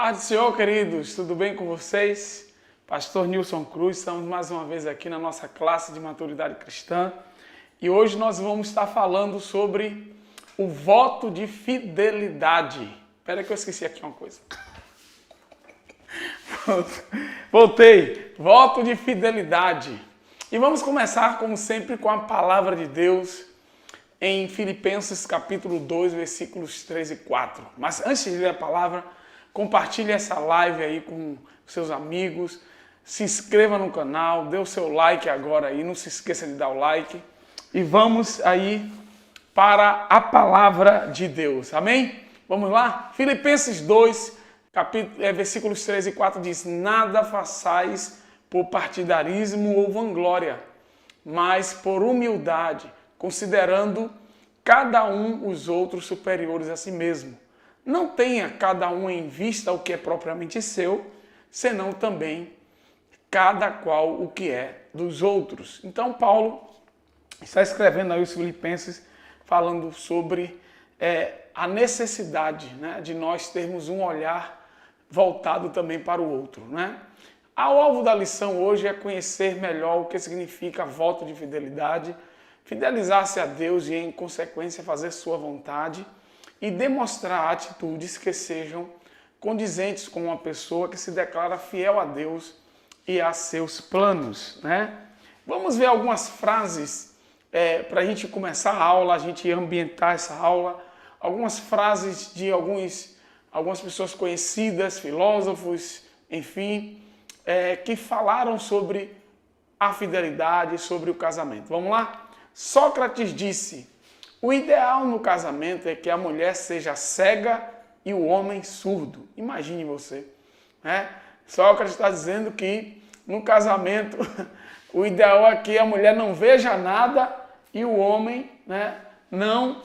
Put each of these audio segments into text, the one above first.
Paz do Senhor, queridos, tudo bem com vocês? Pastor Nilson Cruz, estamos mais uma vez aqui na nossa classe de maturidade cristã e hoje nós vamos estar falando sobre o voto de fidelidade. Espera que eu esqueci aqui uma coisa. Voltei, voto de fidelidade. E vamos começar, como sempre, com a palavra de Deus em Filipenses capítulo 2, versículos 3 e 4. Mas antes de ler a palavra, compartilhe essa live aí com seus amigos, se inscreva no canal, dê o seu like agora aí, não se esqueça de dar o like. E vamos aí para a palavra de Deus, amém? Vamos lá? Filipenses 2, versículos 3 e 4 diz: nada façais por partidarismo ou vanglória, mas por humildade, considerando cada um os outros superiores a si mesmo. Não tenha cada um em vista o que é propriamente seu, senão também cada qual o que é dos outros. Então Paulo está escrevendo aí os Filipenses falando sobre a necessidade, né, de nós termos um olhar voltado também para o outro, né? O alvo da lição hoje é conhecer melhor o que significa voto de fidelidade, fidelizar-se a Deus e, em consequência, fazer sua vontade e demonstrar atitudes que sejam condizentes com uma pessoa que se declara fiel a Deus e a seus planos, né? Vamos ver algumas frases para a gente começar a aula, a gente ambientar essa aula, algumas frases de algumas pessoas conhecidas, filósofos, enfim, que falaram sobre a fidelidade, sobre o casamento. Vamos lá? Sócrates disse: o ideal no casamento é que a mulher seja cega e o homem surdo. Imagine você, né? Sócrates está dizendo que no casamento o ideal é que a mulher não veja nada e o homem, né, não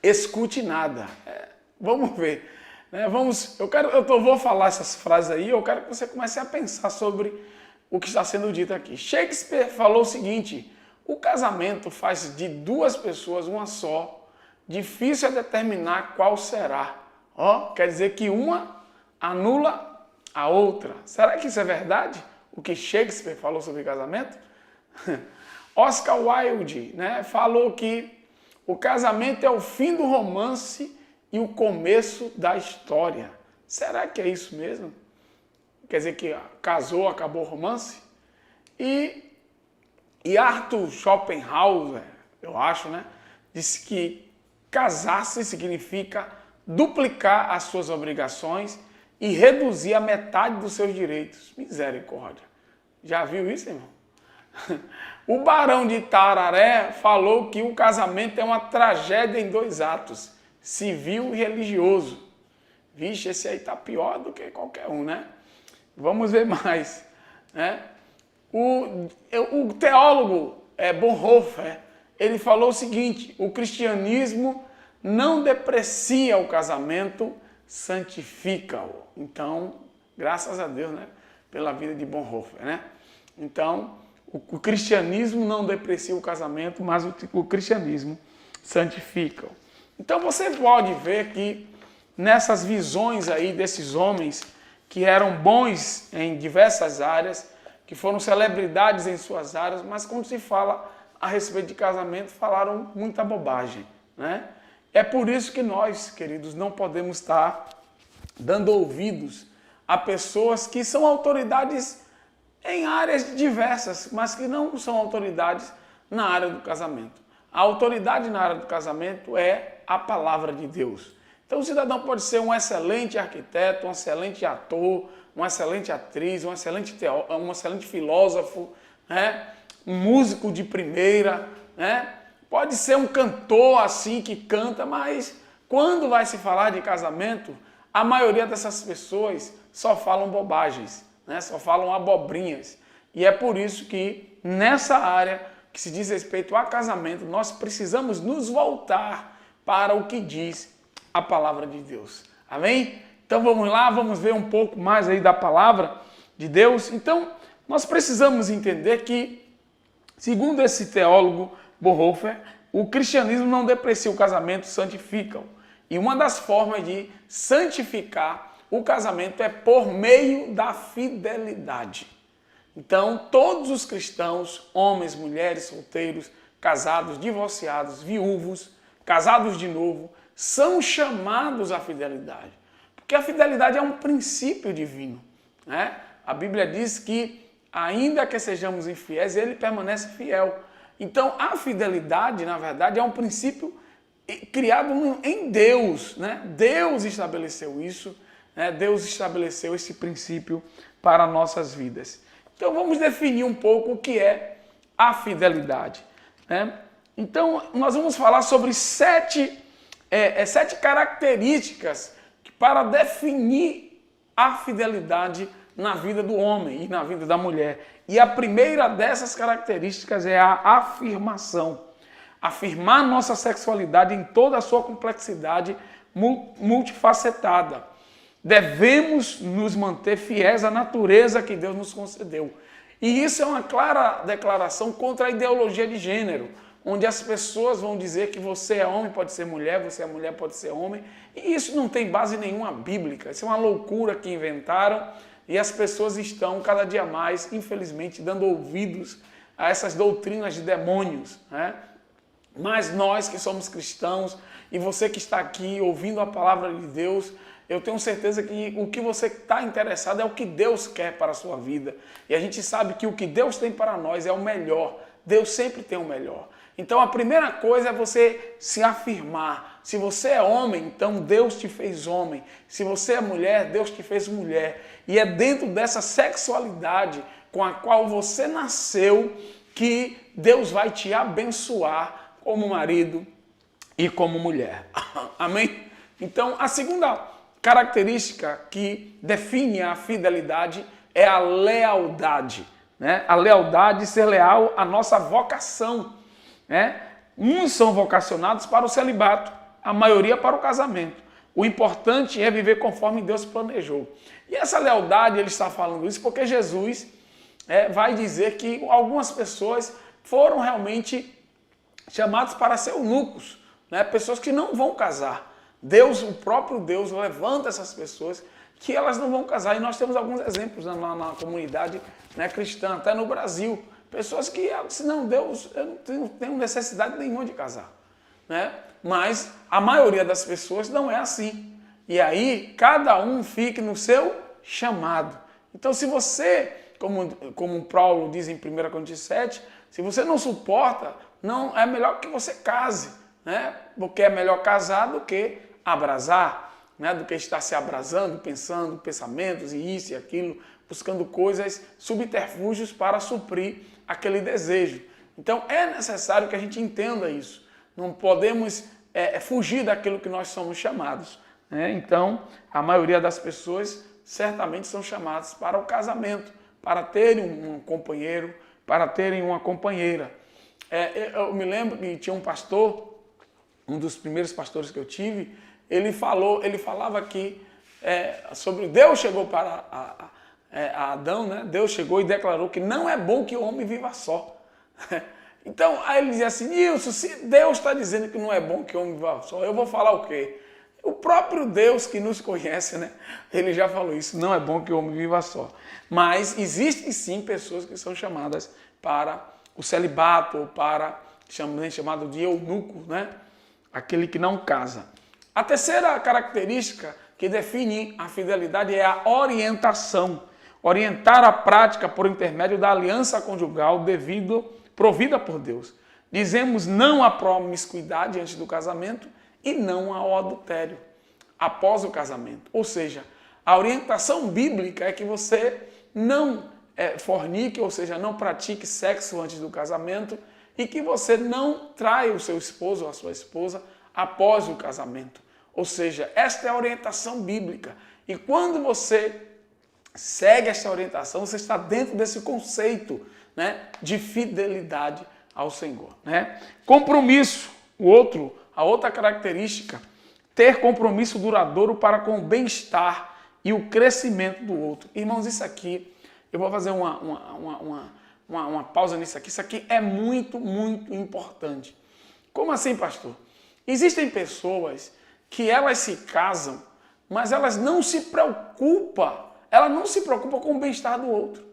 escute nada. Vamos ver. Né? Vou falar essas frases aí, eu quero que você comece a pensar sobre o que está sendo dito aqui. Shakespeare falou o seguinte: o casamento faz de duas pessoas uma só, difícil é determinar qual será. Quer dizer que uma anula a outra. Será que isso é verdade? O que Shakespeare falou sobre casamento? Oscar Wilde, né, falou que o casamento é o fim do romance e o começo da história. Será que é isso mesmo? Quer dizer que casou, acabou o romance? E Arthur Schopenhauer, eu acho, né, disse que casar-se significa duplicar as suas obrigações e reduzir a metade dos seus direitos. Misericórdia. Já viu isso, irmão? O Barão de Tararé falou que o casamento é uma tragédia em 2 atos, civil e religioso. Vixe, esse aí tá pior do que qualquer um, né? Vamos ver mais, né? O teólogo Bonhoeffer, ele falou o seguinte: o cristianismo não deprecia o casamento, santifica-o. Então, graças a Deus, né, pela vida de Bonhoeffer, né? Então, o cristianismo não deprecia o casamento, mas o cristianismo santifica-o. Então, você pode ver que nessas visões aí desses homens que eram bons em diversas áreas, que foram celebridades em suas áreas, mas quando se fala a respeito de casamento, falaram muita bobagem, né? É por isso que nós, queridos, não podemos estar dando ouvidos a pessoas que são autoridades em áreas diversas, mas que não são autoridades na área do casamento. A autoridade na área do casamento é a palavra de Deus. Então o cidadão pode ser um excelente arquiteto, um excelente ator, uma excelente atriz, um excelente filósofo, né? Um músico de primeira, né? Pode ser um cantor assim que canta, mas quando vai se falar de casamento, a maioria dessas pessoas só falam bobagens, né? Só falam abobrinhas. E é por isso que nessa área que se diz respeito a casamento, nós precisamos nos voltar para o que diz a palavra de Deus. Amém? Então vamos lá, vamos ver um pouco mais aí da palavra de Deus. Então, nós precisamos entender que, segundo esse teólogo Bonhoeffer, o cristianismo não deprecia o casamento, santifica-o. E uma das formas de santificar o casamento é por meio da fidelidade. Então, todos os cristãos, homens, mulheres, solteiros, casados, divorciados, viúvos, casados de novo, são chamados à fidelidade. Porque a fidelidade é um princípio divino, né? A Bíblia diz que, ainda que sejamos infiéis, ele permanece fiel. Então, a fidelidade, na verdade, é um princípio criado em Deus, né? Deus estabeleceu isso, né? Deus estabeleceu esse princípio para nossas vidas. Então, vamos definir um pouco o que é a fidelidade, né? Então, nós vamos falar sobre sete características para definir a fidelidade na vida do homem e na vida da mulher. E a primeira dessas características é a afirmação. Afirmar nossa sexualidade em toda a sua complexidade multifacetada. Devemos nos manter fiéis à natureza que Deus nos concedeu. E isso é uma clara declaração contra a ideologia de gênero, onde as pessoas vão dizer que você é homem, pode ser mulher, você é mulher, pode ser homem. E isso não tem base nenhuma bíblica. Isso é uma loucura que inventaram e as pessoas estão cada dia mais, infelizmente, dando ouvidos a essas doutrinas de demônios, né? Mas nós que somos cristãos e você que está aqui ouvindo a palavra de Deus, eu tenho certeza que o que você está interessado é o que Deus quer para a sua vida. E a gente sabe que o que Deus tem para nós é o melhor. Deus sempre tem o melhor. Então a primeira coisa é você se afirmar. Se você é homem, então Deus te fez homem. Se você é mulher, Deus te fez mulher. E é dentro dessa sexualidade com a qual você nasceu que Deus vai te abençoar como marido e como mulher. Amém? Então, a segunda característica que define a fidelidade é a lealdade, né? A lealdade, ser leal à nossa vocação, né? Uns são vocacionados para o celibato, a maioria para o casamento. O importante é viver conforme Deus planejou. E essa lealdade, ele está falando isso porque Jesus vai dizer que algumas pessoas foram realmente chamados para ser eunucos, né? Pessoas que não vão casar. Deus, o próprio Deus, levanta essas pessoas que elas não vão casar. E nós temos alguns exemplos na comunidade, né, cristã, até no Brasil. Pessoas que dizem, não, Deus, eu não tenho necessidade nenhuma de casar, né? Mas a maioria das pessoas não é assim. E aí, cada um fique no seu chamado. Então, se você, como Paulo diz em 1 Coríntios 7, se você não suporta, não é melhor que você case, né? Porque é melhor casar do que abrasar, né? Do que estar se abrasando, pensando pensamentos e isso e aquilo, buscando coisas, subterfúgios para suprir aquele desejo. Então é necessário que a gente entenda isso. Não podemos fugir daquilo que nós somos chamados, né? Então a maioria das pessoas certamente são chamadas para o casamento, para terem um companheiro, para terem uma companheira. Eu me lembro que tinha um pastor, um dos primeiros pastores que eu tive, ele falava que sobre Deus chegou para a Adão, né? Deus chegou e declarou que não é bom que o homem viva só. Então, aí ele dizia assim, Nilson, se Deus está dizendo que não é bom que o homem viva só, eu vou falar o quê? O próprio Deus que nos conhece, né? Ele já falou isso, não é bom que o homem viva só. Mas existem sim pessoas que são chamadas para o celibato, ou para, chamado de eunuco, né? Aquele que não casa. A terceira característica que define a fidelidade é a orientação. Orientar a prática por intermédio da aliança conjugal provida por Deus. Dizemos não à promiscuidade antes do casamento e não ao adultério após o casamento. Ou seja, a orientação bíblica é que você não fornique, ou seja, não pratique sexo antes do casamento e que você não traia o seu esposo ou a sua esposa após o casamento. Ou seja, esta é a orientação bíblica. E quando você segue essa orientação, você está dentro desse conceito, né, de fidelidade ao Senhor, né? Compromisso, a outra característica, ter compromisso duradouro para com o bem-estar e o crescimento do outro. Irmãos, isso aqui, eu vou fazer uma pausa nisso aqui. Isso aqui é muito, muito importante. Como assim, pastor? Existem pessoas que elas se casam mas elas não se preocupam, ela não se preocupa com o bem-estar do outro.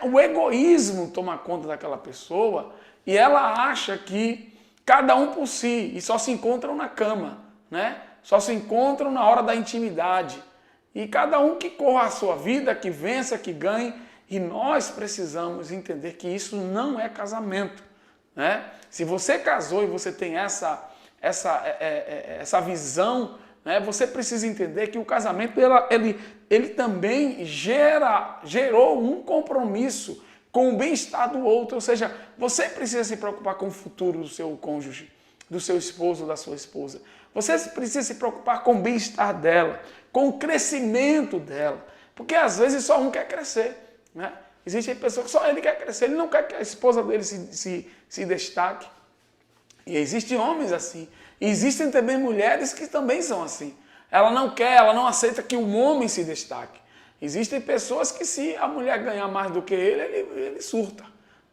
O egoísmo toma conta daquela pessoa e ela acha que cada um por si e só se encontram na cama, né? Só se encontram na hora da intimidade. E cada um que corra a sua vida, que vença, que ganhe. E nós precisamos entender que isso não é casamento, né? Se você casou e você tem essa visão, né, você precisa entender que o casamento ele também gerou um compromisso com o bem-estar do outro. Ou seja, você precisa se preocupar com o futuro do seu cônjuge, do seu esposo ou da sua esposa. Você precisa se preocupar com o bem-estar dela, com o crescimento dela. Porque às vezes só um quer crescer, né? Existem pessoas que só ele quer crescer, ele não quer que a esposa dele se destaque. E existem homens assim. E existem também mulheres que também são assim. Ela não aceita que um homem se destaque. Existem pessoas que se a mulher ganhar mais do que ele surta,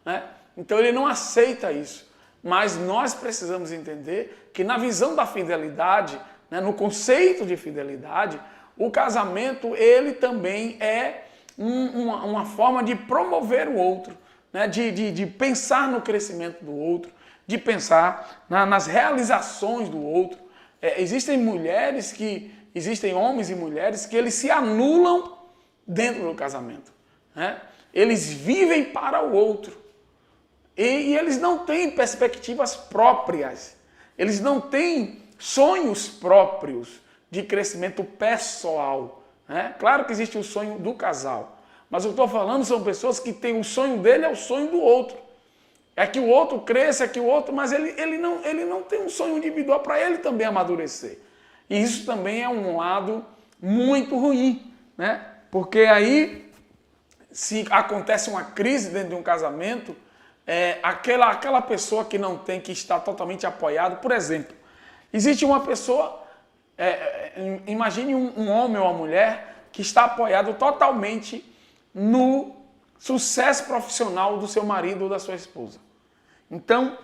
né? Então ele não aceita isso. Mas nós precisamos entender que na visão da fidelidade, né, no conceito de fidelidade, o casamento ele também é uma forma de promover o outro, né, de pensar no crescimento do outro, de pensar nas realizações do outro. Existem homens e mulheres que eles se anulam dentro do casamento, né? Eles vivem para o outro. E eles não têm perspectivas próprias. Eles não têm sonhos próprios de crescimento pessoal, né? Claro que existe o sonho do casal. Mas eu estou falando, são pessoas que têm o sonho dele, é o sonho do outro. É que o outro cresça, mas ele não tem um sonho individual para ele também amadurecer. E isso também é um lado muito ruim, né? Porque aí, se acontece uma crise dentro de um casamento, aquela pessoa que está totalmente apoiado, por exemplo, existe uma pessoa, imagine um homem ou uma mulher que está apoiado totalmente no sucesso profissional do seu marido ou da sua esposa. Então,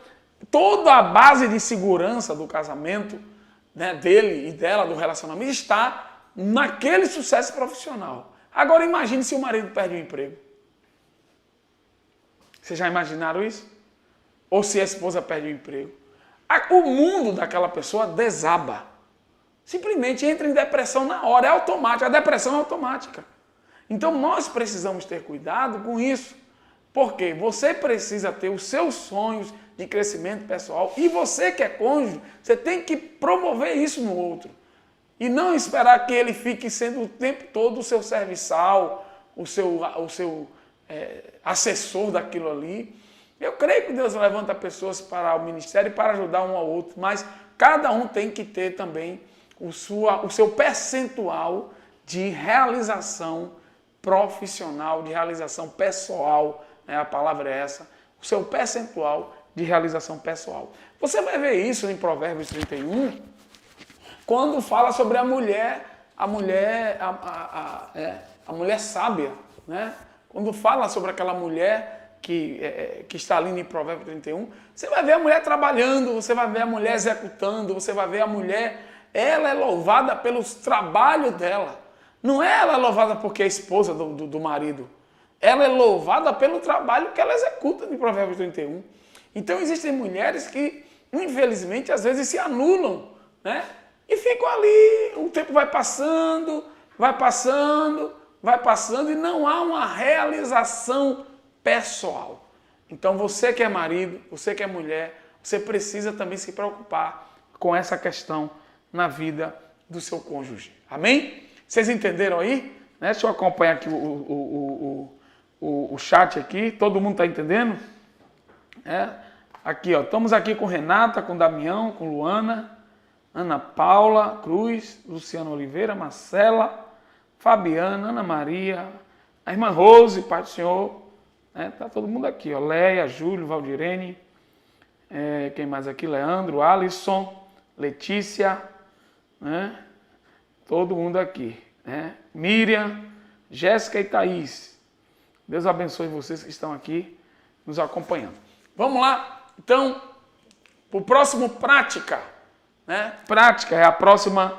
toda a base de segurança do casamento, né, dele e dela, do relacionamento, está naquele sucesso profissional. Agora imagine se o marido perde o emprego. Vocês já imaginaram isso? Ou se a esposa perde o emprego? O mundo daquela pessoa desaba. Simplesmente entra em depressão na hora, é automático, a depressão é automática. Então nós precisamos ter cuidado com isso. Porque você precisa ter os seus sonhos de crescimento pessoal e você que é cônjuge, você tem que promover isso no outro. E não esperar que ele fique sendo o tempo todo o seu serviçal, o seu assessor daquilo ali. Eu creio que Deus levanta pessoas para o ministério para ajudar um ao outro, mas cada um tem que ter também o seu percentual de realização profissional, de realização pessoal, né? A palavra é essa, o seu percentual de realização pessoal. Você vai ver isso em Provérbios 31, quando fala sobre a mulher sábia, né? Quando fala sobre aquela mulher que está ali em Provérbios 31, você vai ver a mulher trabalhando, você vai ver a mulher executando, você vai ver a mulher, ela é louvada pelos trabalhos dela. Não é ela louvada porque é esposa do marido. Ela é louvada pelo trabalho que ela executa em Provérbios 31. Então existem mulheres que, infelizmente, às vezes se anulam, né? E ficam ali, o tempo vai passando e não há uma realização pessoal. Então você que é marido, você que é mulher, você precisa também se preocupar com essa questão na vida do seu cônjuge. Amém? Vocês entenderam aí? Né? Deixa eu acompanhar aqui o chat aqui. Todo mundo está entendendo? Aqui, ó, estamos aqui com Renata, com Damião, com Luana, Ana Paula Cruz, Luciano Oliveira, Marcela, Fabiana, Ana Maria, a irmã Rose, Pai do Senhor. Tá todo mundo aqui, ó. Leia, Júlio, Valdirene, quem mais aqui? Leandro, Alisson, Letícia, né? Todo mundo aqui, né? Miriam, Jéssica e Thaís. Deus abençoe vocês que estão aqui nos acompanhando. Vamos lá, então, para o próximo prática, né? Prática é a próxima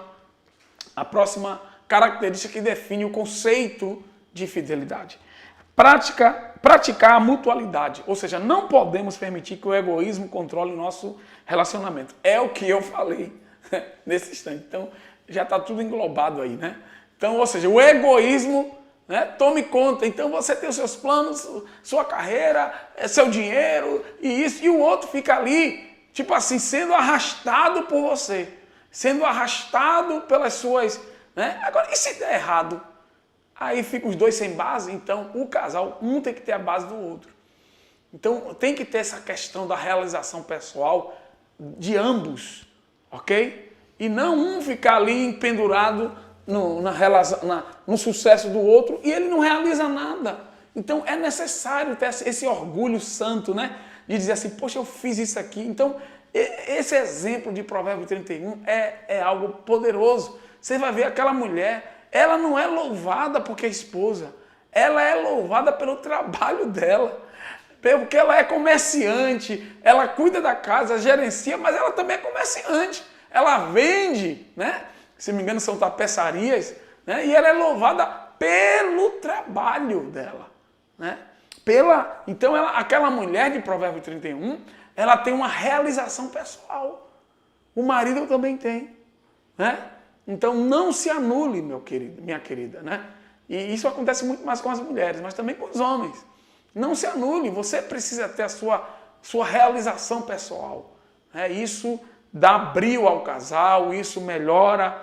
A próxima característica que define o conceito de fidelidade. Praticar a mutualidade, ou seja, não podemos permitir que o egoísmo controle o nosso relacionamento. É o que eu falei nesse instante. Então, já está tudo englobado aí, né? Então, ou seja, o egoísmo, né, tome conta. Então, você tem os seus planos, sua carreira, seu dinheiro e isso, e o outro fica ali, tipo assim, sendo arrastado por você, sendo arrastado pelas suas... Né? Agora, e se der errado? Aí ficam os dois sem base, então o casal, um tem que ter a base do outro. Então tem que ter essa questão da realização pessoal de ok? E não um ficar ali empendurado no sucesso do outro e ele não realiza nada. Então é necessário ter esse orgulho santo, né? De dizer assim, poxa, eu fiz isso aqui. Então esse exemplo de Provérbios 31 é algo poderoso. Você vai ver aquela mulher... Ela não é louvada porque é esposa, ela é louvada pelo trabalho dela, porque ela é comerciante, ela cuida da casa, gerencia, mas ela também é comerciante, ela vende, né? Se não me engano são tapeçarias, né? E ela é louvada pelo trabalho dela, né? Então aquela mulher de Provérbios 31, ela tem uma realização pessoal, o marido também tem, né? Então, não se anule, minha querida, né? E isso acontece muito mais com as mulheres, mas também com os homens. Não se anule, você precisa ter a sua realização pessoal. Né? Isso dá brio ao casal, isso melhora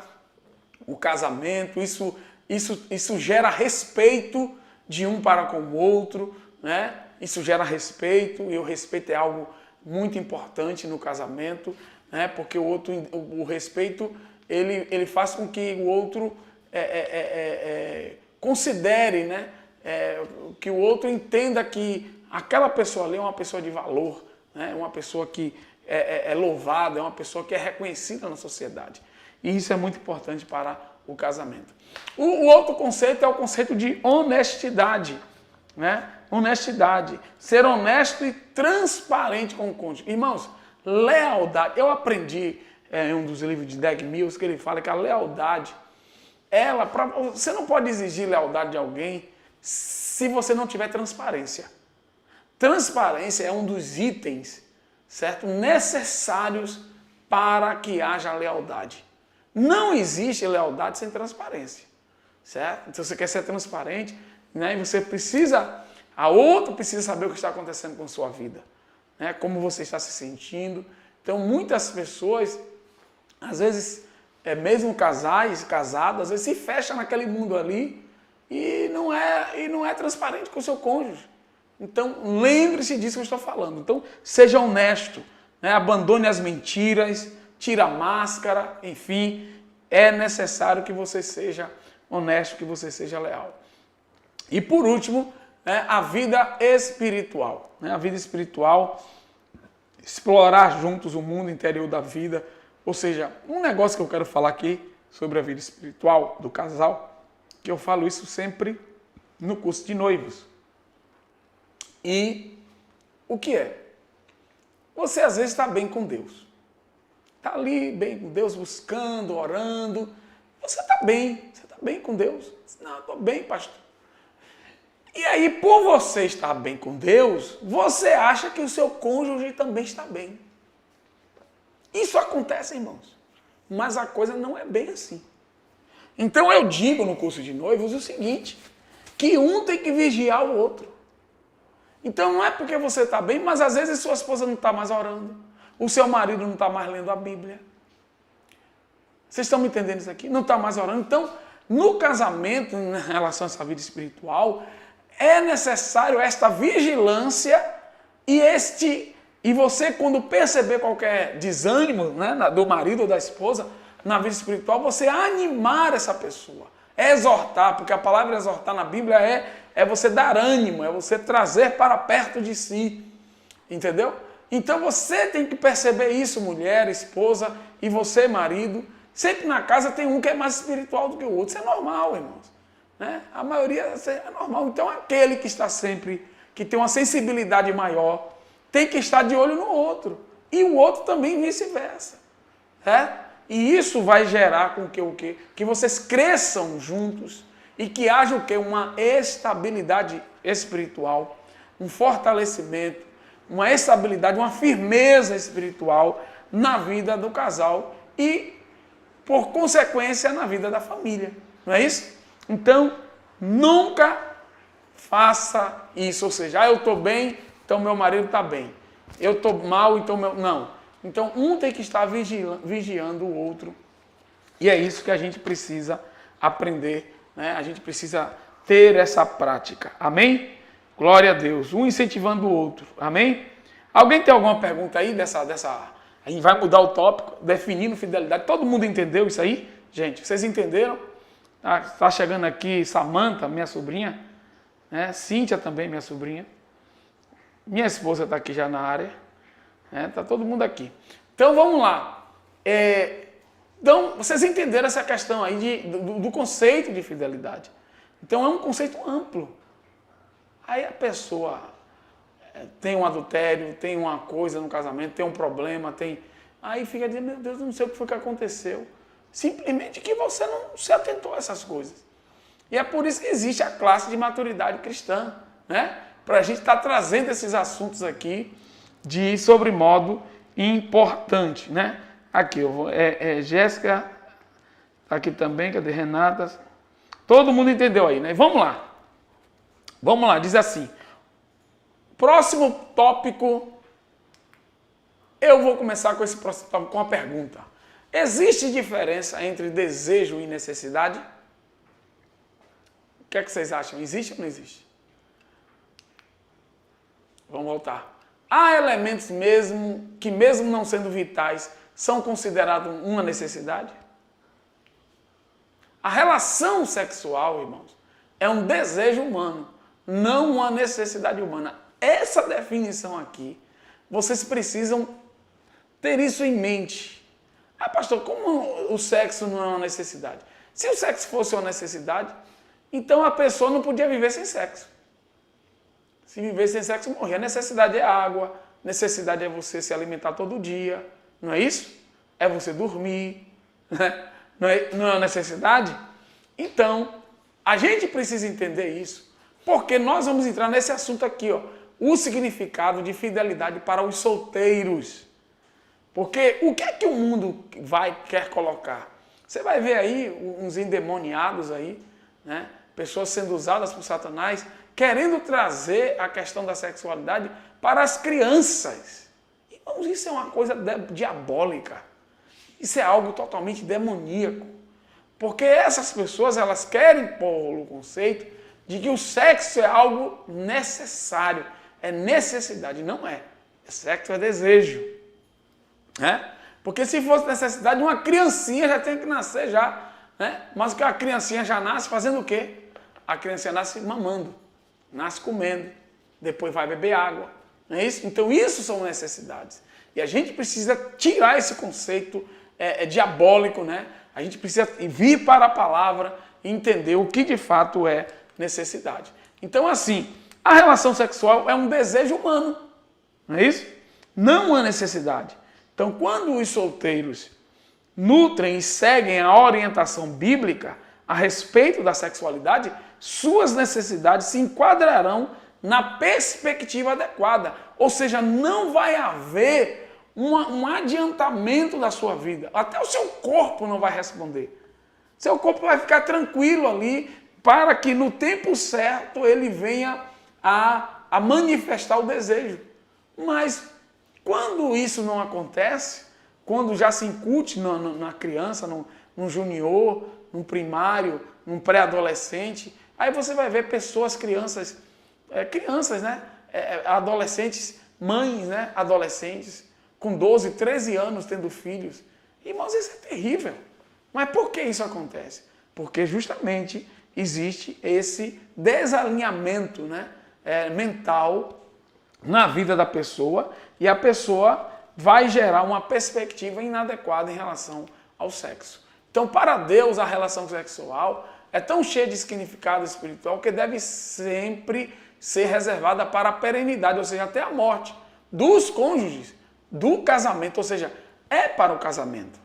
o casamento, isso gera respeito de um para com o outro, né? Isso gera respeito, e o respeito é algo muito importante no casamento, né? Porque o respeito... Ele faz com que o outro considere, né? Que o outro entenda que aquela pessoa ali é uma pessoa de valor, né? Uma pessoa que é louvada, é uma pessoa que é reconhecida na sociedade. E isso é muito importante para o casamento. O outro conceito é o conceito de honestidade, né? Honestidade. Ser honesto e transparente com o cônjuge. Irmãos, lealdade. Eu aprendi... em um dos livros de Dag Mills, que ele fala que a lealdade, você não pode exigir lealdade de alguém se você não tiver transparência. Transparência é um dos itens, certo, necessários para que haja lealdade. Não existe lealdade sem transparência, certo? Então você quer ser transparente, né, e a outra precisa saber o que está acontecendo com a sua vida, né, como você está se sentindo. Então muitas pessoas... Às vezes, mesmo casados, às vezes se fecha naquele mundo ali e não é transparente com o seu cônjuge. Então, lembre-se disso que eu estou falando. Então, seja honesto, né? Abandone as mentiras, tire a máscara, enfim, é necessário que você seja honesto, que você seja leal. E por último, né, a vida espiritual. Né? A vida espiritual, explorar juntos o mundo interior da vida. Ou seja, um negócio que eu quero falar aqui sobre a vida espiritual do casal, que eu falo isso sempre no curso de noivos. E o que é? Você às vezes está bem com Deus. Está ali bem com Deus, buscando, orando. Você está bem com Deus. Não, estou bem, pastor. E aí, por você estar bem com Deus, você acha que o seu cônjuge também está bem. Isso acontece, irmãos, mas a coisa não é bem assim. Então eu digo no curso de noivos o seguinte, que um tem que vigiar o outro. Então não é porque você está bem, mas às vezes sua esposa não está mais orando, o seu marido não está mais lendo a Bíblia. Vocês estão me entendendo isso aqui? Não está mais orando. Então, no casamento, em relação a essa vida espiritual, é necessário esta vigilância e você, quando perceber qualquer desânimo, né, do marido ou da esposa na vida espiritual, você animar essa pessoa, exortar, porque a palavra exortar na Bíblia é você dar ânimo, é você trazer para perto de si, entendeu? Então você tem que perceber isso, mulher, esposa, e você, marido. Sempre na casa tem um que é mais espiritual do que o outro, isso é normal, irmãos. Né? A maioria é normal. Então aquele que está sempre, que tem uma sensibilidade maior, tem que estar de olho no outro. E o outro também vice-versa. E isso vai gerar com que o quê? Que vocês cresçam juntos e que haja o quê? Uma estabilidade espiritual, um fortalecimento, uma estabilidade, uma firmeza espiritual na vida do casal e, por consequência, na vida da família. Não é isso? Então, nunca faça isso. Ou seja, eu estou bem, então meu marido está bem. Eu estou mal, então meu... Não. Então, um tem que estar vigiando o outro. E é isso que a gente precisa aprender, né? A gente precisa ter essa prática. Amém? Glória a Deus. Um incentivando o outro. Amém? Alguém tem alguma pergunta aí dessa... A gente vai mudar o tópico, definindo fidelidade. Todo mundo entendeu isso aí? Gente, vocês entenderam? Tá chegando aqui Samanta, minha sobrinha. Né? Cíntia também, minha sobrinha. Minha esposa está aqui já na área. Está todo mundo aqui. Então, vamos lá. Então, vocês entenderam essa questão aí do conceito de fidelidade. Então, é um conceito amplo. Aí a pessoa tem um adultério, tem uma coisa no casamento, tem um problema, aí fica dizendo, meu Deus, eu não sei o que foi que aconteceu. Simplesmente que você não se atentou a essas coisas. E é por isso que existe a classe de maturidade cristã, né? Para a gente estar trazendo esses assuntos aqui de sobremodo importante, né? Aqui, Jéssica, aqui também, cadê Renata? Todo mundo entendeu aí, né? Vamos lá, diz assim. Próximo tópico, eu vou começar com esse próximo tópico com uma pergunta. Existe diferença entre desejo e necessidade? O que é que vocês acham? Existe ou não existe? Vamos voltar. Há elementos que mesmo não sendo vitais, são considerados uma necessidade? A relação sexual, irmãos, é um desejo humano, não uma necessidade humana. Essa definição aqui, vocês precisam ter isso em mente. Ah, pastor, como o sexo não é uma necessidade? Se o sexo fosse uma necessidade, então a pessoa não podia viver sem sexo. Se viver sem sexo, morrer. A necessidade é água, necessidade é você se alimentar todo dia, não é isso? É você dormir, né? Não é uma necessidade? Então, a gente precisa entender isso, porque nós vamos entrar nesse assunto aqui, ó, o significado de fidelidade para os solteiros. Porque o que é que o mundo quer colocar? Você vai ver aí uns endemoniados aí, né? Pessoas sendo usadas por Satanás, querendo trazer a questão da sexualidade para as crianças. Irmãos, isso é uma coisa diabólica. Isso é algo totalmente demoníaco. Porque essas pessoas, elas querem pôr o conceito de que o sexo é algo necessário. É necessidade. Não é. Sexo é desejo. Né? Porque se fosse necessidade, uma criancinha já tem que nascer já. Né? Mas que a criancinha já nasce fazendo o quê? A criancinha nasce mamando. Nasce comendo. Depois vai beber água. Não é isso? Então isso são necessidades. E a gente precisa tirar esse conceito diabólico, né? A gente precisa vir para a palavra e entender o que de fato é necessidade. Então, assim, a relação sexual é um desejo humano, não é isso? Não uma necessidade. Então, quando os solteiros nutrem e seguem a orientação bíblica a respeito da sexualidade, suas necessidades se enquadrarão na perspectiva adequada. Ou seja, não vai haver um adiantamento da sua vida. Até o seu corpo não vai responder. Seu corpo vai ficar tranquilo ali para que no tempo certo ele venha a manifestar o desejo. Mas quando isso não acontece, quando já se incute na criança, no junior, no primário, no pré-adolescente, aí você vai ver pessoas, crianças, né? Adolescentes, mães, né? Adolescentes, com 12, 13 anos tendo filhos. Irmãos, isso é terrível. Mas por que isso acontece? Porque justamente existe esse desalinhamento, né, mental na vida da pessoa e a pessoa vai gerar uma perspectiva inadequada em relação ao sexo. Então, para Deus, a relação sexual é tão cheia de significado espiritual que deve sempre ser reservada para a perenidade, ou seja, até a morte dos cônjuges, do casamento, ou seja, é para o casamento.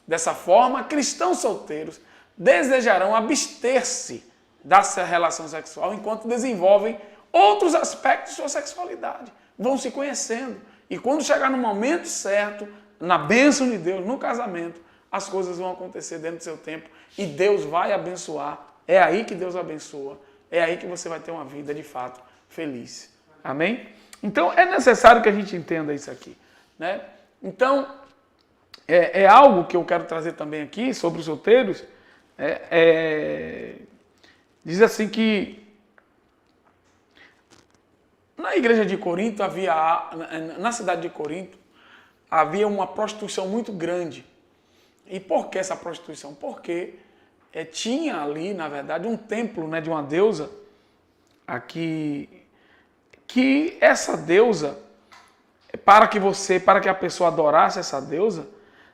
Dessa forma, cristãos solteiros desejarão abster-se da relação sexual enquanto desenvolvem outros aspectos de sua sexualidade. Vão se conhecendo. E quando chegar no momento certo, na bênção de Deus, no casamento, as coisas vão acontecer dentro do seu tempo e Deus vai abençoar. É aí que Deus abençoa. É aí que você vai ter uma vida de fato feliz. Amém? Então é necessário que a gente entenda isso aqui, né? Então é algo que eu quero trazer também aqui sobre os solteiros. Diz assim que na igreja de Corinto na cidade de Corinto havia uma prostituição muito grande. E por que essa prostituição? Porque tinha ali, na verdade, um templo, né, de uma deusa aqui, que essa deusa, para que a pessoa adorasse essa deusa,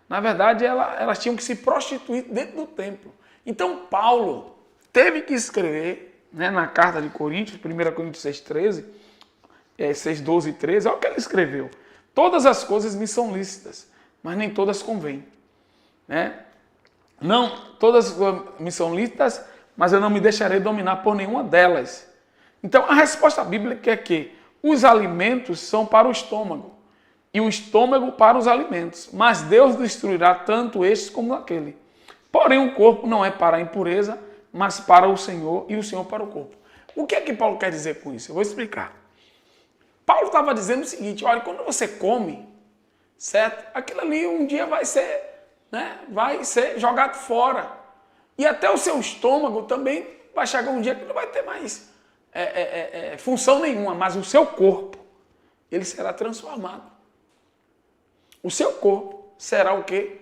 na verdade, elas tinham que se prostituir dentro do templo. Então, Paulo teve que escrever, né, na carta de Coríntios, 1 Coríntios 6,13, 6,12 e 13, olha o que ele escreveu. Todas as coisas me são lícitas, mas nem todas convêm. Né? Não, todas me são lícitas, mas eu não me deixarei dominar por nenhuma delas. Então, a resposta bíblica é que os alimentos são para o estômago e o estômago para os alimentos, mas Deus destruirá tanto estes como aquele. Porém, o corpo não é para a impureza, mas para o Senhor e o Senhor para o corpo. O que é que Paulo quer dizer com isso? Eu vou explicar. Paulo estava dizendo o seguinte, olha, quando você come, certo? Aquilo ali um dia vai ser jogado fora. E até o seu estômago também vai chegar um dia que não vai ter mais função nenhuma, mas o seu corpo, ele será transformado. O seu corpo será o quê?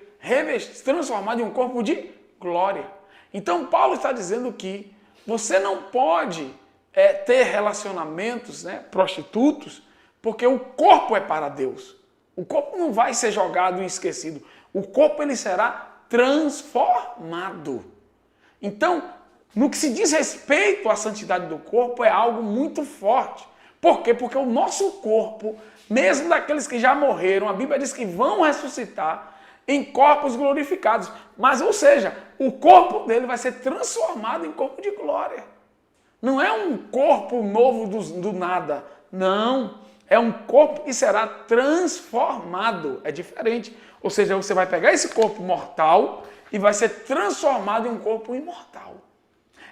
Transformado em um corpo de glória. Então, Paulo está dizendo que você não pode ter relacionamentos, né, prostitutos, porque o corpo é para Deus. O corpo não vai ser jogado e esquecido. O corpo ele será transformado. Então, no que se diz respeito à santidade do corpo, é algo muito forte. Por quê? Porque o nosso corpo, mesmo daqueles que já morreram, a Bíblia diz que vão ressuscitar em corpos glorificados. Mas, ou seja, o corpo dele vai ser transformado em corpo de glória. Não é um corpo novo do nada. Não. É um corpo que será transformado. É diferente. Ou seja, você vai pegar esse corpo mortal e vai ser transformado em um corpo imortal.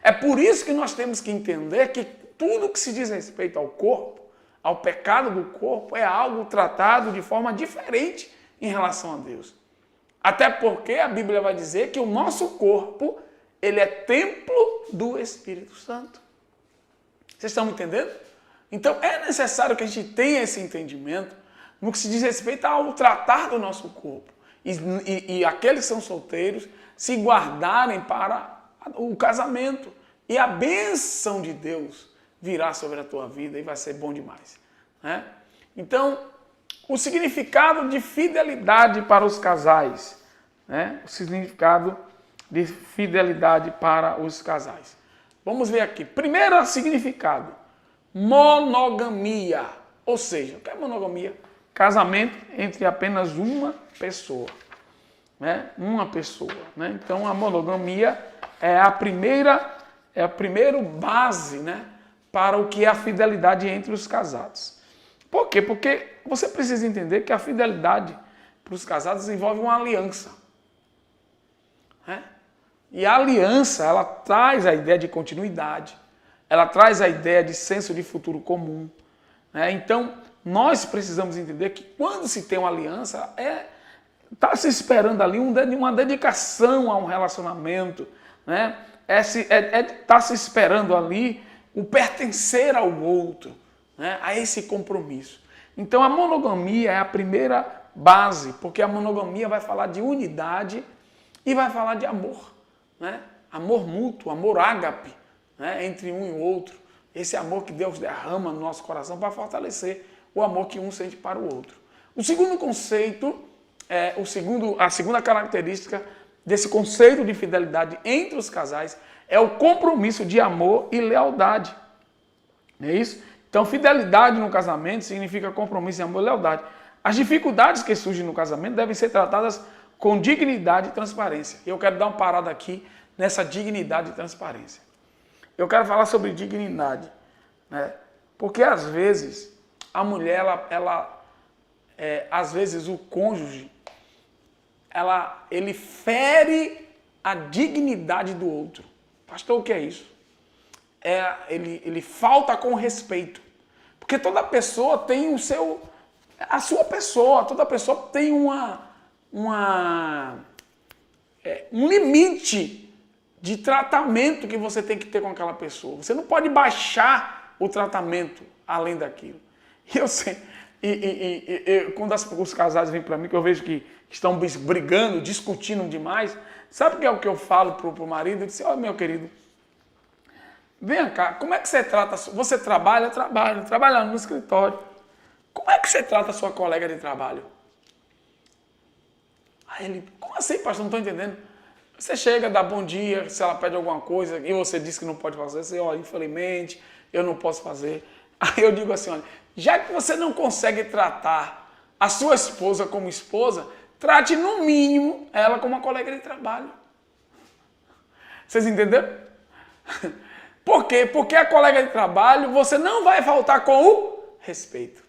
É por isso que nós temos que entender que tudo que se diz respeito ao corpo, ao pecado do corpo, é algo tratado de forma diferente em relação a Deus. Até porque a Bíblia vai dizer que o nosso corpo, ele é templo do Espírito Santo. Vocês estão me entendendo? Então é necessário que a gente tenha esse entendimento no que se diz respeito ao tratar do nosso corpo. E aqueles que são solteiros se guardarem para o casamento. E a bênção de Deus virá sobre a tua vida e vai ser bom demais. Né? Então, o significado de fidelidade para os casais. Né? O significado de fidelidade para os casais. Vamos ver aqui. Primeiro significado. Monogamia. Ou seja, o que é monogamia? Casamento entre apenas uma pessoa. Né? Uma pessoa. Né? Então, a monogamia é a primeira base, né, para o que é a fidelidade entre os casados. Por quê? Porque você precisa entender que a fidelidade para os casados envolve uma aliança. Né? E a aliança, ela traz a ideia de continuidade, ela traz a ideia de senso de futuro comum. Né? Então, nós precisamos entender que quando se tem uma aliança, está se esperando ali uma dedicação a um relacionamento, né? Está se esperando ali o pertencer ao outro, né? A esse compromisso. Então a monogamia é a primeira base, porque a monogamia vai falar de unidade e vai falar de amor, né? Amor mútuo, amor ágape, né? Entre um e o outro. Esse amor que Deus derrama no nosso coração para fortalecer o amor que um sente para o outro. O segundo conceito, a segunda característica desse conceito de fidelidade entre os casais é o compromisso de amor e lealdade. Não é isso? Então, fidelidade no casamento significa compromisso de amor e lealdade. As dificuldades que surgem no casamento devem ser tratadas com dignidade e transparência. E eu quero dar uma parada aqui nessa dignidade e transparência. Eu quero falar sobre dignidade, né? Porque às vezes a mulher, às vezes o cônjuge, ele fere a dignidade do outro. Pastor, o que é isso? Ele falta com respeito. Porque toda pessoa tem a sua pessoa, toda pessoa tem um limite de tratamento que você tem que ter com aquela pessoa. Você não pode baixar o tratamento além daquilo. E eu sei, quando os casais vêm para mim, que eu vejo que estão brigando, discutindo demais, sabe o que é o que eu falo pro marido? Eu disse, ó, meu querido, vem cá, como é que você trata, você trabalha no escritório, como é que você trata a sua colega de trabalho? Aí ele, como assim, pastor, não estou entendendo. Você chega, dá bom dia, se ela pede alguma coisa e você diz que não pode fazer, você, ó, infelizmente, eu não posso fazer. Aí eu digo assim, olha, já que você não consegue tratar a sua esposa como esposa, trate no mínimo ela como uma colega de trabalho. Vocês entenderam? Por quê? Porque a colega de trabalho você não vai faltar com o respeito.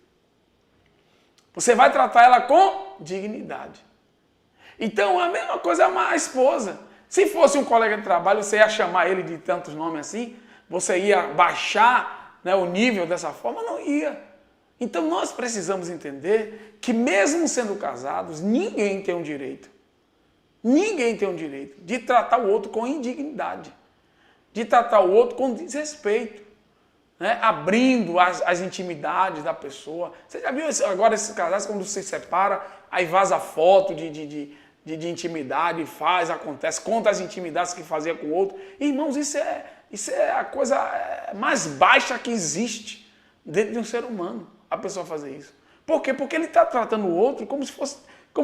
Você vai tratar ela com dignidade. Então, a mesma coisa é a esposa. Se fosse um colega de trabalho, você ia chamar ele de tantos nomes assim, você ia baixar, né, o nível dessa forma? Não ia. Então, nós precisamos entender que mesmo sendo casados, ninguém tem o direito de tratar o outro com indignidade, de tratar o outro com desrespeito, né? Abrindo as intimidades da pessoa. Você já viu agora esses casais quando se separa, aí vaza foto de intimidade, acontece, conta as intimidades que fazia com o outro. Irmãos, isso é a coisa mais baixa que existe dentro de um ser humano, a pessoa fazer isso. Por quê? Porque ele está tratando o outro como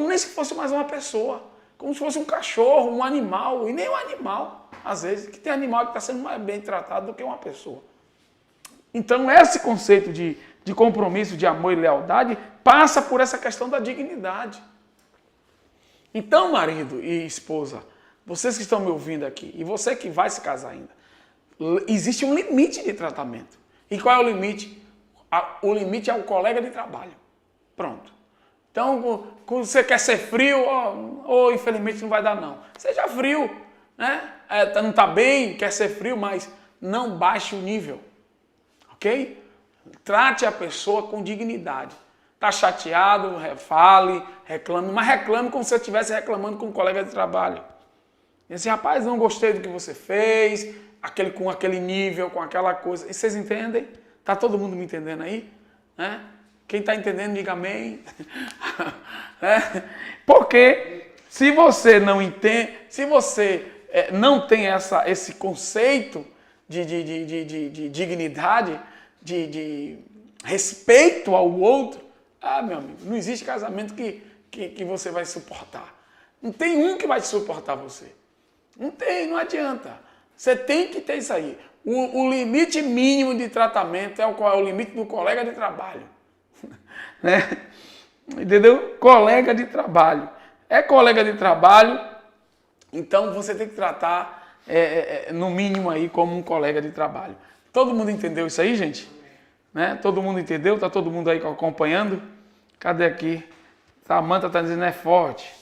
nem se fosse mais uma pessoa, como se fosse um cachorro, um animal, e nem um animal, às vezes, que tem animal que está sendo mais bem tratado do que uma pessoa. Então, esse conceito de compromisso, de amor e lealdade, passa por essa questão da dignidade. Então, marido e esposa, vocês que estão me ouvindo aqui, e você que vai se casar ainda, existe um limite de tratamento. E qual é o limite? O limite é o colega de trabalho. Pronto. Então, quando você quer ser frio, infelizmente não vai dar não. Seja frio, né? Não está bem, quer ser frio, mas não baixe o nível. Ok? Trate a pessoa com dignidade. Está chateado, fale, reclame, mas reclame como se você estivesse reclamando com um colega de trabalho. E assim, rapaz, não gostei do que você fez, com aquele nível, com aquela coisa. E vocês entendem? Está todo mundo me entendendo aí? Né? Quem está entendendo, diga amém. Porque se você não entende, se você não tem esse conceito de dignidade, de respeito ao outro, meu amigo, não existe casamento que você vai suportar. Não tem um que vai suportar você. Não tem, não adianta. Você tem que ter isso aí. O limite mínimo de tratamento é o limite do colega de trabalho. Né? Entendeu? Colega de trabalho. É colega de trabalho, então você tem que tratar, no mínimo, aí como um colega de trabalho. Todo mundo entendeu isso aí, gente? Né? Todo mundo entendeu? Está todo mundo aí acompanhando? Cadê aqui? Samanta está dizendo é forte.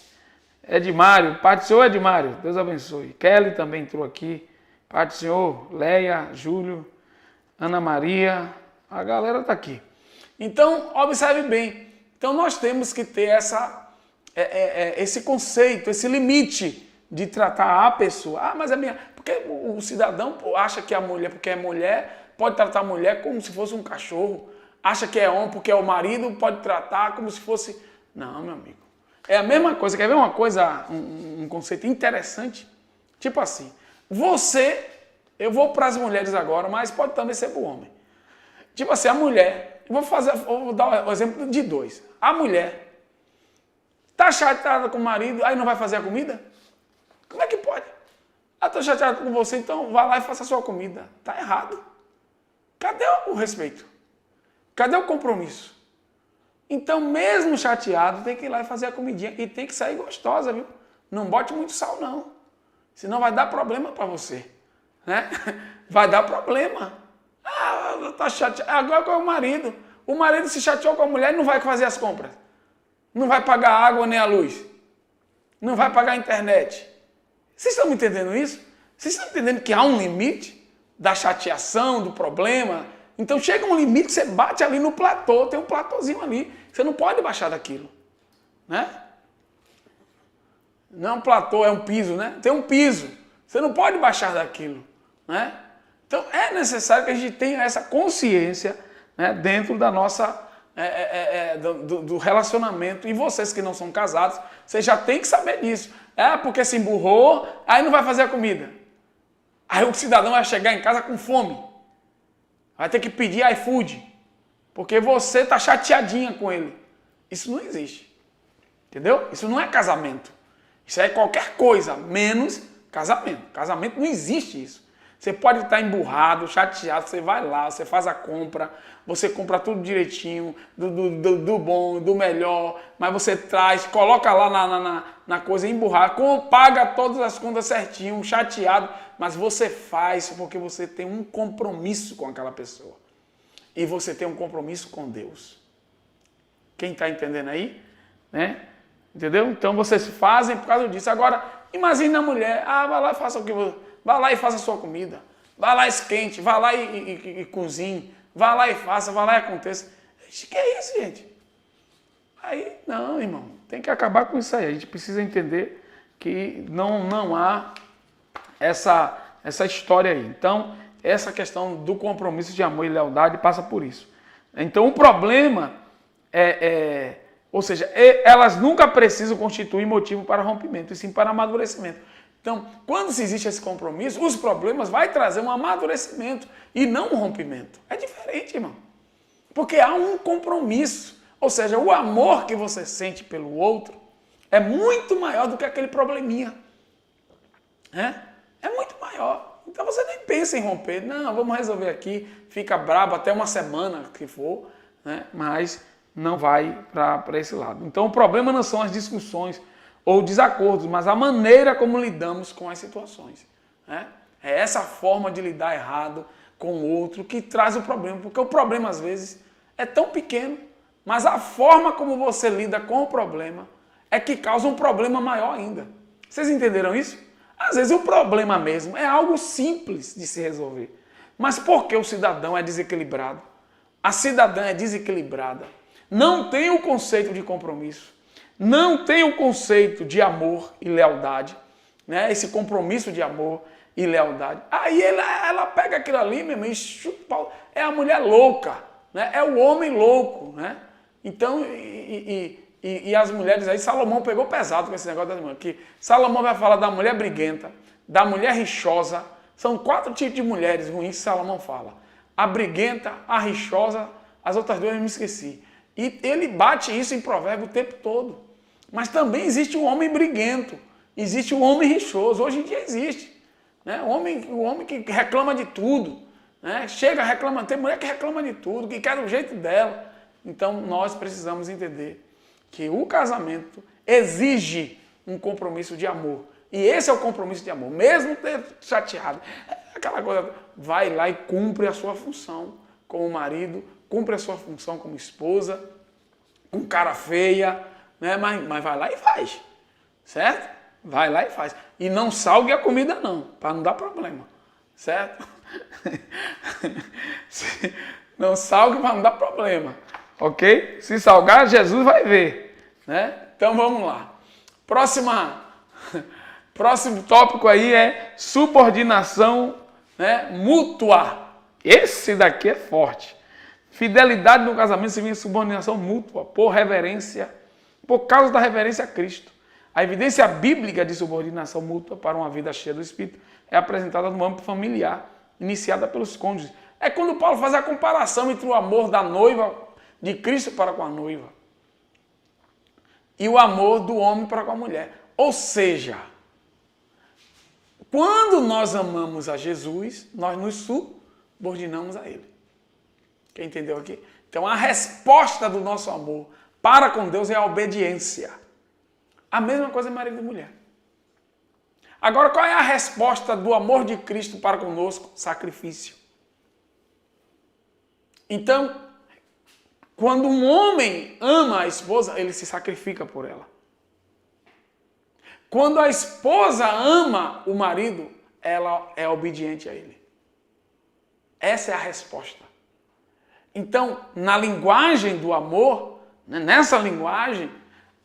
Edmário, Pai do Senhor, Edmário, Deus abençoe. Kelly também entrou aqui. Pai do Senhor, Leia, Júlio, Ana Maria, a galera está aqui. Então, observe bem. Então, nós temos que ter esse conceito, esse limite de tratar a pessoa. Mas é minha... Porque o cidadão acha que a mulher, porque é mulher, pode tratar a mulher como se fosse um cachorro. Acha que é homem porque é o marido, pode tratar como se fosse... Não, meu amigo. É a mesma coisa. Quer ver uma coisa, um conceito interessante? Tipo assim, eu vou para as mulheres agora, mas pode também ser para o homem. Tipo assim, a mulher, vou dar o exemplo de dois. A mulher está chateada com o marido, aí não vai fazer a comida? Como é que pode? Estou chateada com você, então vá lá e faça a sua comida. Está errado. Cadê o respeito? Cadê o compromisso? Então, mesmo chateado, tem que ir lá e fazer a comidinha. E tem que sair gostosa, viu? Não bote muito sal, não. Senão vai dar problema para você. Né? Vai dar problema. Ah, tá chateado. Agora com o marido. O marido se chateou com a mulher e não vai fazer as compras. Não vai pagar a água nem a luz. Não vai pagar a internet. Vocês estão me entendendo isso? Vocês estão entendendo que há um limite da chateação, do problema? Então chega um limite que você bate ali no platô, tem um platôzinho ali. Você não pode baixar daquilo. Né? Não é um platô, é um piso, né? Tem um piso. Você não pode baixar daquilo. Né? Então é necessário que a gente tenha essa consciência, né, dentro da nossa do relacionamento. E vocês que não são casados, vocês já têm que saber disso. É porque se emburrou, aí não vai fazer a comida. Aí o cidadão vai chegar em casa com fome. Vai ter que pedir iFood. Porque você está chateadinha com ele. Isso não existe. Entendeu? Isso não é casamento. Isso é qualquer coisa, menos casamento. Casamento não existe isso. Você pode estar emburrado, chateado, você vai lá, você faz a compra, você compra tudo direitinho, do bom, do melhor, mas você traz, coloca lá na coisa emburrado, paga todas as contas certinho, chateado, mas você faz porque você tem um compromisso com aquela pessoa. E você tem um compromisso com Deus. Quem está entendendo aí? Né? Entendeu? Então vocês fazem por causa disso. Agora, imagine a mulher, vai lá e faça o que você... Vá lá e faça a sua comida. Vá lá e esquente. Vá lá e cozinhe. Vá lá e faça. Vá lá e aconteça. Que é isso, gente? Aí, não, irmão. Tem que acabar com isso aí. A gente precisa entender que não há essa história aí. Então, essa questão do compromisso de amor e lealdade passa por isso. Então, o problema ou seja, elas nunca precisam constituir motivo para rompimento, e sim para amadurecimento. Então, quando se existe esse compromisso, os problemas vão trazer um amadurecimento e não um rompimento. É diferente, irmão. Porque há um compromisso. Ou seja, o amor que você sente pelo outro é muito maior do que aquele probleminha. É muito maior. Então você nem pensa em romper. Não, vamos resolver aqui. Fica brabo até uma semana que for, né? Mas não vai para esse lado. Então o problema não são as discussões ou desacordos, mas a maneira como lidamos com as situações. Né? É essa forma de lidar errado com o outro que traz o problema, porque o problema às vezes é tão pequeno, mas a forma como você lida com o problema é que causa um problema maior ainda. Vocês entenderam isso? Às vezes o problema mesmo é algo simples de se resolver, mas porque o cidadão é desequilibrado, a cidadã é desequilibrada, não tem o conceito de compromisso, não tem o conceito de amor e lealdade, né? Esse compromisso de amor e lealdade. Aí ela pega aquilo ali, meu irmão, e chuta o pau. É a mulher louca, né? É o homem louco, né? Então, e as mulheres aí, Salomão pegou pesado com esse negócio das mulheres, que Salomão vai falar da mulher briguenta, da mulher rixosa. São 4 tipos de mulheres ruins que Salomão fala. A briguenta, a rixosa, as outras 2 eu me esqueci. E ele bate isso em provérbio o tempo todo. Mas também existe o homem briguento, existe o homem rixoso. Hoje em dia existe. Né? O homem que reclama de tudo. Né? Chega reclamando. Tem mulher que reclama de tudo, que quer do jeito dela. Então nós precisamos entender que o casamento exige um compromisso de amor. E esse é o compromisso de amor. Mesmo ter chateado, aquela coisa, vai lá e cumpre a sua função como marido, cumpre a sua função como esposa, com cara feia, né? Mas vai lá e faz, certo? Vai lá e faz. E não salgue a comida não, para não dar problema, certo? Não salgue para não dar problema, ok? Se salgar, Jesus vai ver, né? Então vamos lá. Próximo tópico aí é subordinação, né, mútua. Esse daqui é forte. Fidelidade no casamento se vem subordinação mútua, por reverência, por causa da reverência a Cristo. A evidência bíblica de subordinação mútua para uma vida cheia do Espírito é apresentada no âmbito familiar, iniciada pelos cônjuges. É quando Paulo faz a comparação entre o amor da noiva, de Cristo para com a noiva, e o amor do homem para com a mulher. Ou seja, quando nós amamos a Jesus, nós nos subordinamos a Ele. Quem entendeu aqui? Então a resposta do nosso amor para com Deus é a obediência. A mesma coisa marido e mulher. Agora, qual é a resposta do amor de Cristo para conosco? Sacrifício. Então, quando um homem ama a esposa, ele se sacrifica por ela. Quando a esposa ama o marido, ela é obediente a ele. Essa é a resposta. Então, na linguagem do amor, nessa linguagem,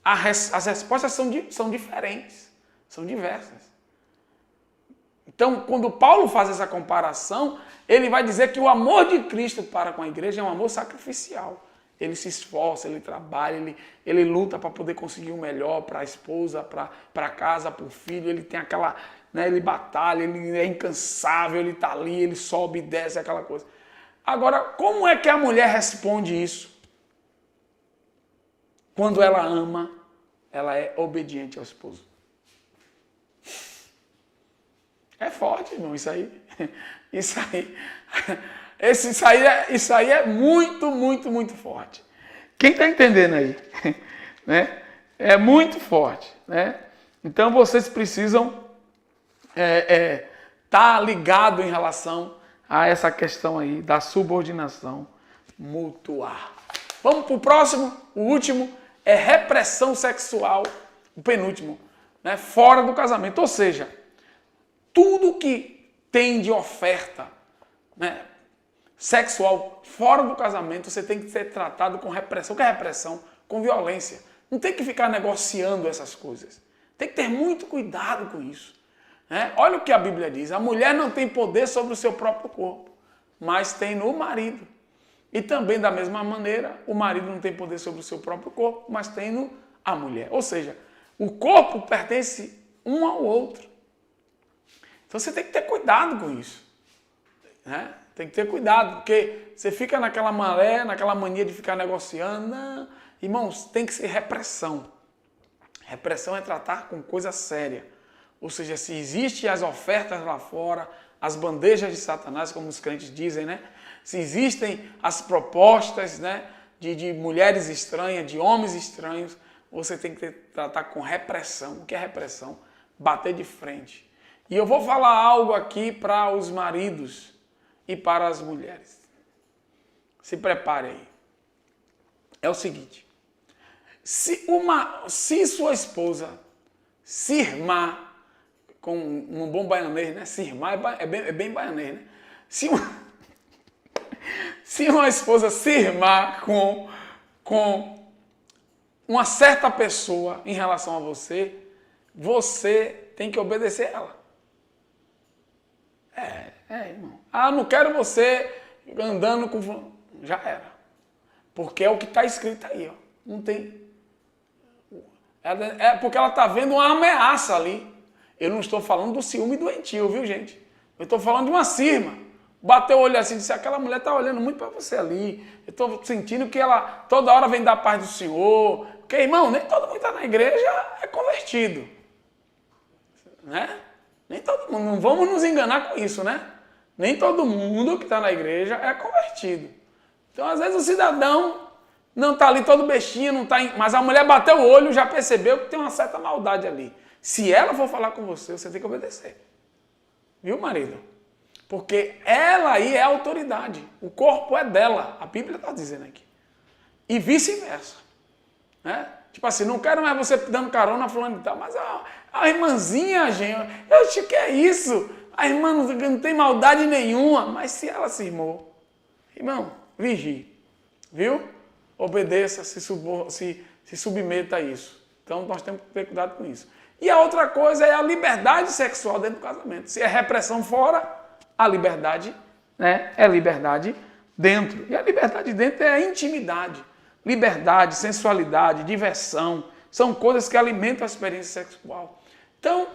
as respostas são diferentes, são diversas. Então, quando Paulo faz essa comparação, ele vai dizer que o amor de Cristo para com a igreja é um amor sacrificial. Ele se esforça, ele trabalha, ele luta para poder conseguir o melhor para a esposa, para a casa, para o filho. Ele tem aquela, né, ele batalha, ele é incansável, ele está ali, ele sobe e desce, aquela coisa. Agora, como é que a mulher responde isso? Quando ela ama, ela é obediente ao esposo. É forte, irmão, isso aí. Isso aí é muito, muito, muito forte. Quem está entendendo aí? Né? É muito forte. Né? Então vocês precisam estar ligados em relação a essa questão aí da subordinação mútua. Vamos para o próximo, o último, é repressão sexual, o penúltimo, né? Fora do casamento. Ou seja, tudo que tem de oferta, né, sexual fora do casamento, você tem que ser tratado com repressão. O que é repressão? Com violência. Não tem que ficar negociando essas coisas. Tem que ter muito cuidado com isso. Né? Olha o que a Bíblia diz. A mulher não tem poder sobre o seu próprio corpo, mas tem no marido. E também, da mesma maneira, o marido não tem poder sobre o seu próprio corpo, mas tem no a mulher. Ou seja, o corpo pertence um ao outro. Então você tem que ter cuidado com isso. Né? Tem que ter cuidado, porque você fica naquela maré, naquela mania de ficar negociando. Não. Irmãos, tem que ser repressão. Repressão é tratar com coisa séria. Ou seja, se existem as ofertas lá fora, as bandejas de Satanás, como os crentes dizem, né? Se existem as propostas, né, de mulheres estranhas, de homens estranhos, você tem que tratar com repressão. O que é repressão? Bater de frente. E eu vou falar algo aqui para os maridos e para as mulheres. Se prepare aí. É o seguinte. Se sua esposa cismar, com um bom baianês, né? Cismar é bem baianês, né? Se uma esposa cismar com uma certa pessoa em relação a você, você tem que obedecer ela. Irmão. Ah, não quero você andando com... Já era. Porque é o que está escrito aí, ó. Não tem... É porque ela está vendo uma ameaça ali. Eu não estou falando do ciúme doentio, viu, gente? Eu estou falando de uma cisma. Bateu o olho assim e disse, aquela mulher está olhando muito para você ali. Eu estou sentindo que ela toda hora vem dar paz do Senhor. Porque, irmão, nem todo mundo que está na igreja é convertido. Né? Nem todo mundo. Não vamos nos enganar com isso, né? Nem todo mundo que está na igreja é convertido. Então, às vezes, o cidadão não está ali todo bestinho, não tá mas a mulher bateu o olho e já percebeu que tem uma certa maldade ali. Se ela for falar com você, você tem que obedecer. Viu, marido? Porque ela aí é a autoridade. O corpo é dela. A Bíblia está dizendo aqui. E vice-versa. Né? Tipo assim, não quero mais você dando carona fulano e tal. Mas a irmãzinha, gente, eu acho que é isso. A irmã não tem maldade nenhuma. Mas se ela se irmou, irmão, vigie. Viu? Obedeça, se submeta a isso. Então nós temos que ter cuidado com isso. E a outra coisa é a liberdade sexual dentro do casamento. Se é repressão fora, a liberdade, né, é liberdade dentro. E a liberdade dentro é a intimidade. Liberdade, sensualidade, diversão, são coisas que alimentam a experiência sexual. Então,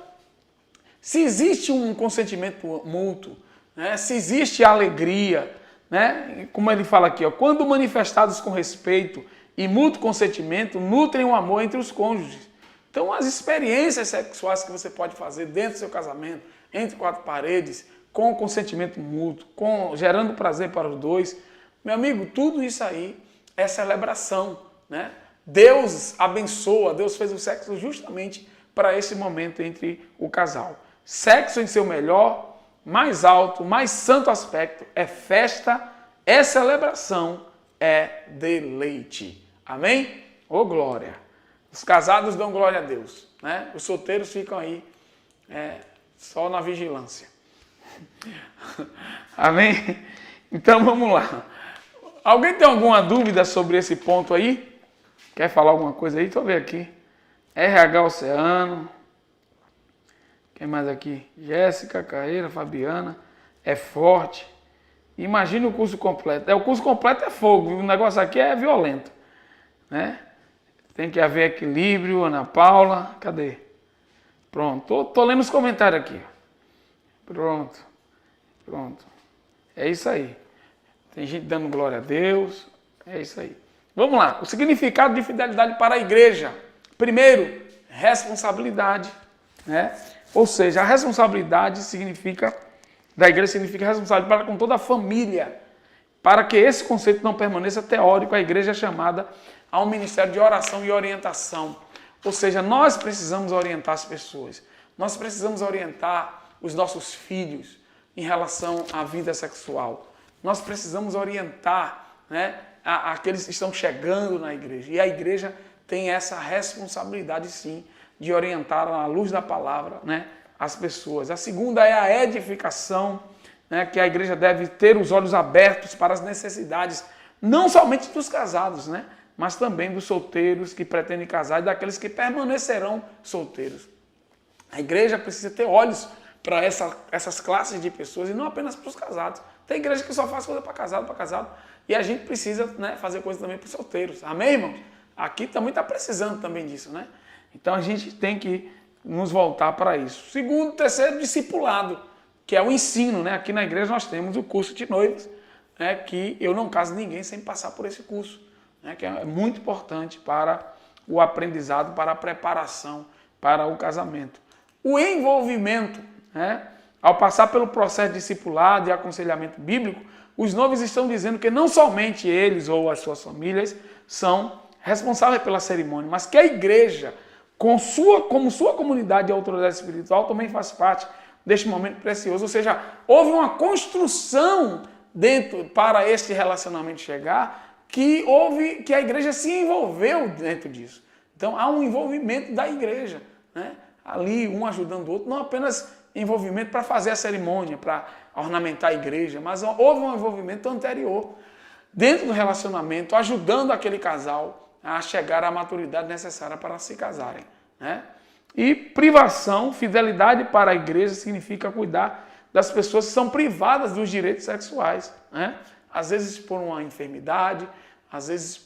se existe um consentimento mútuo, né, se existe alegria, né, como ele fala aqui, ó, quando manifestados com respeito e mútuo consentimento, nutrem o amor entre os cônjuges. Então, as experiências sexuais que você pode fazer dentro do seu casamento, entre quatro paredes, com consentimento mútuo, gerando prazer para os dois, meu amigo, tudo isso aí é celebração, né? Deus abençoa, Deus fez o sexo justamente para esse momento entre o casal. sexo em seu melhor, mais alto, mais santo aspecto, é festa, é celebração, é deleite. Amém? Ô glória! Os casados dão glória a Deus, né? Os solteiros ficam aí só na vigilância. Amém? Então vamos lá. Alguém tem alguma dúvida sobre esse ponto aí? Quer falar alguma coisa aí? Deixa eu ver aqui. RH Oceano. Quem mais aqui? Jéssica, Carreira, Fabiana. É forte. Imagina o curso completo. O curso completo é fogo. O negócio aqui é violento, né? Tem que haver equilíbrio. Ana Paula. Cadê? Pronto. Tô lendo os comentários aqui. Pronto. É isso aí. Tem gente dando glória a Deus. É isso aí. Vamos lá. O significado de fidelidade para a igreja. Primeiro, responsabilidade, né? Ou seja, a responsabilidade da igreja significa responsabilidade para com toda a família. Para que esse conceito não permaneça teórico, a igreja é chamada a um ministério de oração e orientação. Ou seja, nós precisamos orientar as pessoas. Nós precisamos orientar os nossos filhos em relação à vida sexual. Nós precisamos orientar, né, aqueles que estão chegando na igreja. E a igreja tem essa responsabilidade, sim, de orientar à luz da palavra, né, as pessoas. A segunda é a edificação, né, que a igreja deve ter os olhos abertos para as necessidades, não somente dos casados, né, mas também dos solteiros que pretendem casar e daqueles que permanecerão solteiros. A igreja precisa ter olhos para essas classes de pessoas e não apenas para os casados. Tem igreja que só faz coisa para casado, e a gente precisa, né, fazer coisa também para os solteiros. Amém, irmãos? Aqui também está precisando também disso, né? Então a gente tem que nos voltar para isso. Segundo, terceiro, discipulado, que é o ensino, né? Aqui na igreja nós temos o curso de noivos, né, que eu não caso ninguém sem passar por esse curso, né, que é muito importante para o aprendizado, para a preparação para o casamento. O envolvimento, né? Ao passar pelo processo de discipulado e aconselhamento bíblico, os noivos estão dizendo que não somente eles ou as suas famílias são responsáveis pela cerimônia, mas que a igreja, como sua comunidade de autoridade espiritual, também faz parte deste momento precioso. Ou seja, houve uma construção para este relacionamento chegar, que a igreja se envolveu dentro disso. Então há um envolvimento da igreja, né? Ali um ajudando o outro, não apenas envolvimento para fazer a cerimônia, para ornamentar a igreja, mas houve um envolvimento anterior dentro do relacionamento, ajudando aquele casal a chegar à maturidade necessária para se casarem, né? E privação, fidelidade para a igreja significa cuidar das pessoas que são privadas dos direitos sexuais, né? Às vezes por uma enfermidade, às vezes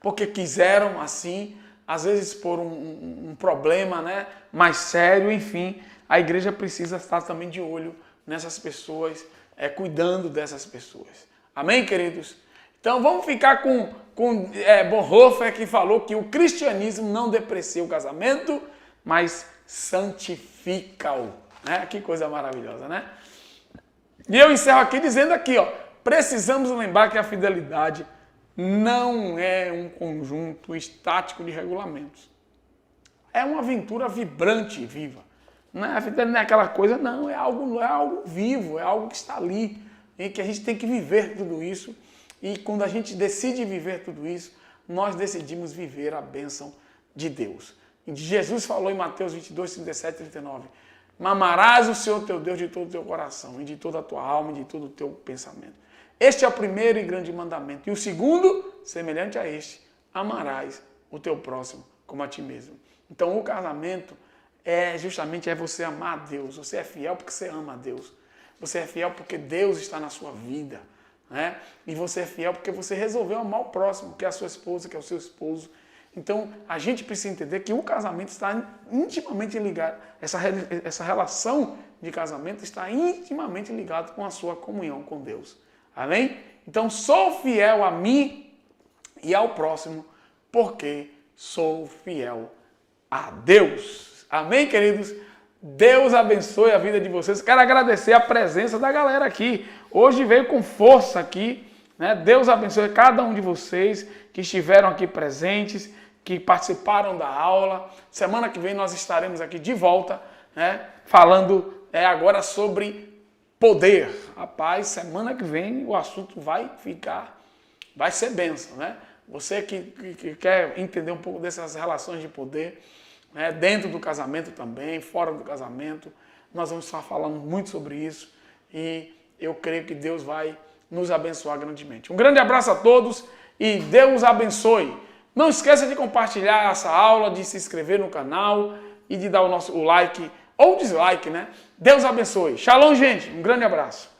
porque quiseram assim, às vezes por um problema, né, mais sério, enfim. A igreja precisa estar também de olho nessas pessoas, cuidando dessas pessoas. Amém, queridos? Então vamos ficar com Bonhoeffer, que falou que o cristianismo não deprecia o casamento, mas santifica-o. Né? Que coisa maravilhosa, né? E eu encerro aqui dizendo aqui, ó, precisamos lembrar que a fidelidade não é um conjunto estático de regulamentos. É uma aventura vibrante e viva. Não é aquela coisa, não, é algo vivo, é algo que está ali, e que a gente tem que viver tudo isso. E quando a gente decide viver tudo isso, nós decidimos viver a bênção de Deus. E Jesus falou em Mateus 22, 37 e 39, amarás o Senhor teu Deus de todo o teu coração, e de toda a tua alma, e de todo o teu pensamento. Este é o primeiro e grande mandamento. E o segundo, semelhante a este, amarás o teu próximo como a ti mesmo. Então o casamento justamente você amar a Deus. Você é fiel porque você ama a Deus. Você é fiel porque Deus está na sua vida, né? E você é fiel porque você resolveu amar o próximo, que é a sua esposa, que é o seu esposo. Então a gente precisa entender que o casamento está intimamente ligado, essa relação de casamento está intimamente ligado com a sua comunhão com Deus. Amém? Então sou fiel a mim e ao próximo, porque sou fiel a Deus. Amém, queridos? Deus abençoe a vida de vocês. Quero agradecer a presença da galera aqui. Hoje veio com força aqui, né? Deus abençoe cada um de vocês que estiveram aqui presentes, que participaram da aula. Semana que vem nós estaremos aqui de volta, né? Falando agora sobre poder. Rapaz, semana que vem o assunto vai ser bênção, né? Você que quer entender um pouco dessas relações de poder, né? Dentro do casamento também, fora do casamento, nós vamos estar falando muito sobre isso e eu creio que Deus vai nos abençoar grandemente. Um grande abraço a todos e Deus abençoe. Não esqueça de compartilhar essa aula, de se inscrever no canal e de dar o like ou dislike, né? Deus abençoe. Shalom, gente. Um grande abraço.